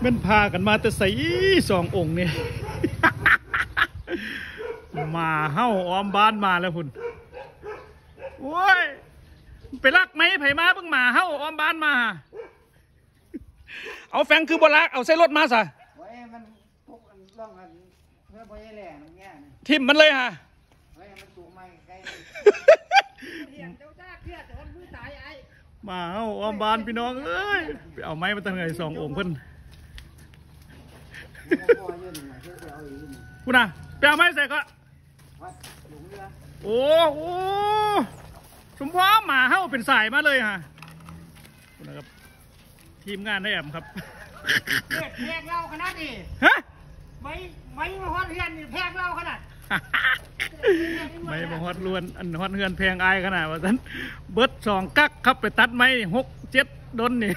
มันพากันมาแต่ใส่สององค์เนี่ยมาเฮ้าอ้อมบ้านมาแล้วคุณโว้ยไปลักไหมไผมาเพิ่งมาเฮ้าอ้อมบ้านมาเอาแฟงคือบลักเอาใส่รถมาซะมันพกล่องกันเพื่อพอแย่แหล่งเงี้ยทิมมันเลยฮะมันสูงไม่ใกล้มาเฮ้าอ้อมบ้านพี่น้องเอ้ยไปเอาไม้มาตั้งไงสององค์เพิ่นคุณน่ะไปเอาไม้ใส่ก็โอ้โหสมพรหมาเฮ้าเป็นสายมาเลยฮะคุณนะครับทีมงานได้แอมครับแพงเราขนาดนี้ฮะไม่มาฮอดเฮือนนี่แพงเราขนาดไม่มาฮอดล้วนอันฮอดเฮือนแพงอายขนาดว่าฉันเบิด2 กักครับไปตัดไม้6 7 ดนนี่